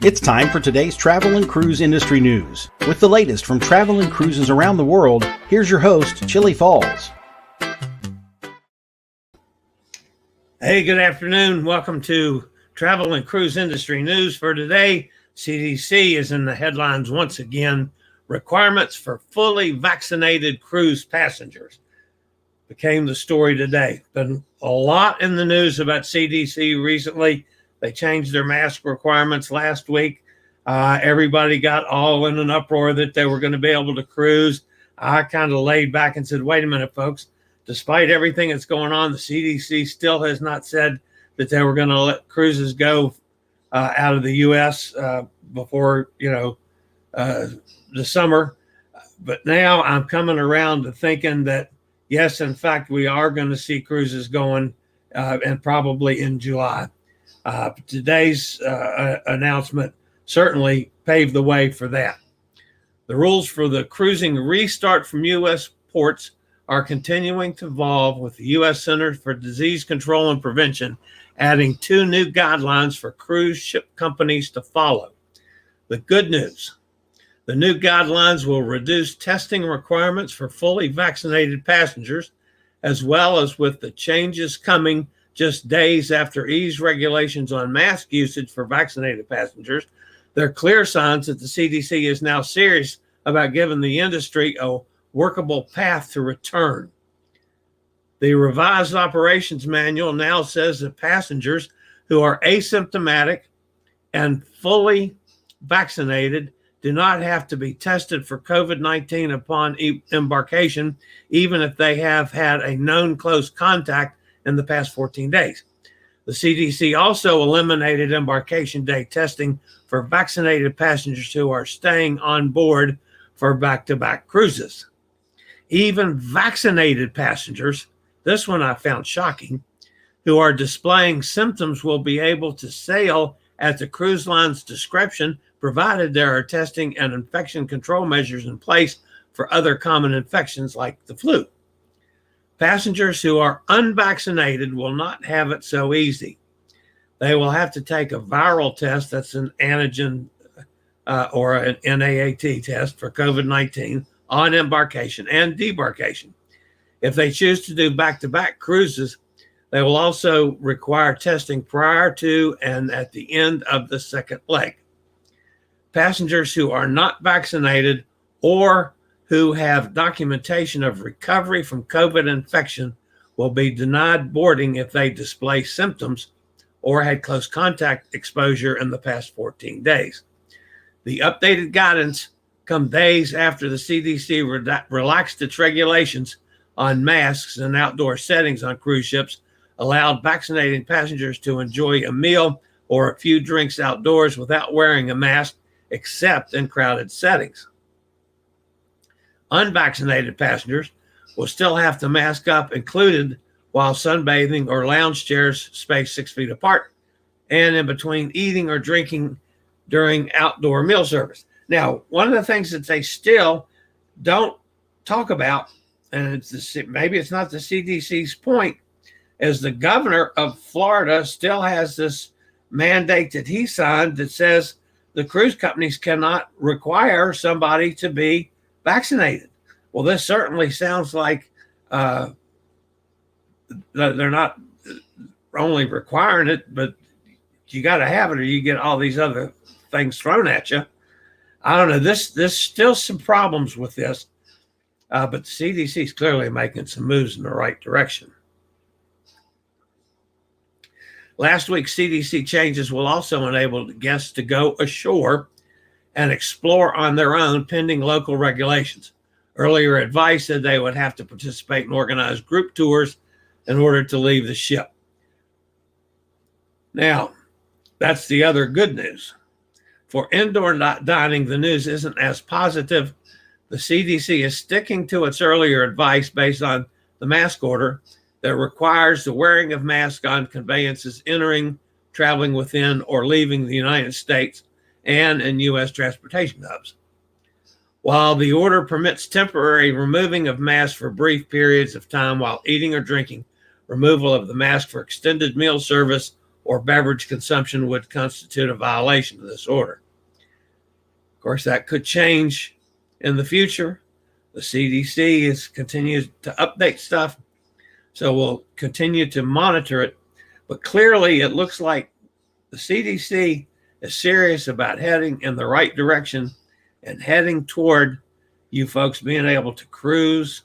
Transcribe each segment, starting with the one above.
It's time for today's travel and cruise industry news. With the latest from travel and cruises around the world, here's your host, Chillie Falls. Hey, good afternoon. Welcome to Travel and Cruise Industry News for today. CDC is in the headlines once again. Requirements for fully vaccinated cruise passengers became the story today. Been a lot in the news about CDC recently. They changed their mask requirements last week. Everybody got all in an uproar that they were going to be able to cruise. I kind of laid back and said, wait a minute, folks. Despite everything that's going on, the CDC still has not said that they were going to let cruises go out of the U.S. Before, the summer. But now I'm coming around to thinking that, yes, in fact, we are going to see cruises going and probably in July. Today's announcement certainly paved the way for that. The rules for the cruising restart from U.S. ports are continuing to evolve, with the U.S. Centers for Disease Control and Prevention adding 2 new guidelines for cruise ship companies to follow. The good news: the new guidelines will reduce testing requirements for fully vaccinated passengers, as well as with the changes coming just days after ease regulations on mask usage for vaccinated passengers. There are clear signs that the CDC is now serious about giving the industry a workable path to return. The revised operations manual now says that passengers who are asymptomatic and fully vaccinated do not have to be tested for COVID-19 upon embarkation, even if they have had a known close contact in the past 14 days. The CDC also eliminated embarkation day testing for vaccinated passengers who are staying on board for back-to-back cruises. Even vaccinated passengers, this one I found shocking, who are displaying symptoms will be able to sail at the cruise line's discretion, provided there are testing and infection control measures in place for other common infections like the flu. Passengers who are unvaccinated will not have it so easy. They will have to take a viral test, that's an antigen or an NAAT test for COVID-19 on embarkation and debarkation. If they choose to do back-to-back cruises, they will also require testing prior to and at the end of the second leg. Passengers who are not vaccinated or who have documentation of recovery from COVID infection will be denied boarding if they display symptoms or had close contact exposure in the past 14 days. The updated guidance come days after the CDC relaxed its regulations on masks in outdoor settings on cruise ships, allowed vaccinated passengers to enjoy a meal or a few drinks outdoors without wearing a mask, except in crowded settings. Unvaccinated passengers will still have to mask up, included while sunbathing or lounge chairs spaced 6 feet apart, and in between eating or drinking during outdoor meal service. Now, one of the things that they still don't talk about, and maybe it's not the CDC's point, is the governor of Florida still has this mandate that he signed that says the cruise companies cannot require somebody to be vaccinated. Well, this certainly sounds like they're not only requiring it, but you got to have it or you get all these other things thrown at you. I don't know. There's still some problems with this, but the CDC is clearly making some moves in the right direction. Last week's CDC changes will also enable guests to go ashore and explore on their own pending local regulations. Earlier advice said they would have to participate in organized group tours in order to leave the ship. Now, that's the other good news. For indoor dining, the news isn't as positive. The CDC is sticking to its earlier advice based on the mask order that requires the wearing of masks on conveyances entering, traveling within, or leaving the United States and in U.S. transportation hubs. While the order permits temporary removing of masks for brief periods of time while eating or drinking, removal of the mask for extended meal service or beverage consumption would constitute a violation of this order. Of course, that could change in the future. The CDC continues to update stuff, so we'll continue to monitor it. But clearly, it looks like the CDC is serious about heading in the right direction and heading toward you folks being able to cruise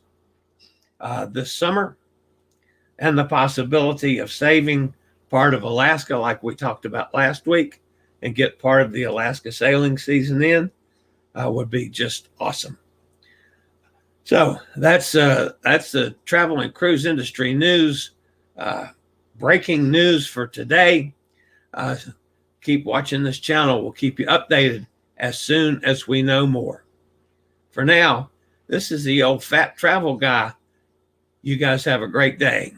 this summer, and the possibility of saving part of Alaska like we talked about last week and get part of the Alaska sailing season in would be just awesome. So that's the travel and cruise industry news, breaking news for today. Keep watching this channel. We'll keep you updated as soon as we know more. For now, this is the old fat travel guy. You guys have a great day.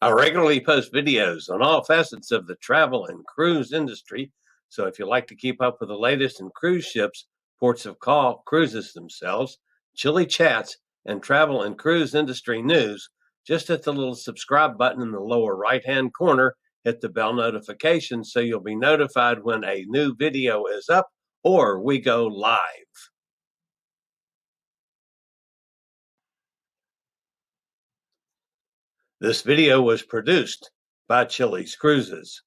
I regularly post videos on all facets of the travel and cruise industry. So if you like to keep up with the latest in cruise ships, ports of call, cruises themselves, Chillie chats, and travel and cruise industry news, just hit the little subscribe button in the lower right-hand corner. Hit the bell notification so you'll be notified when a new video is up or we go live. This video was produced by Chillie's Cruises.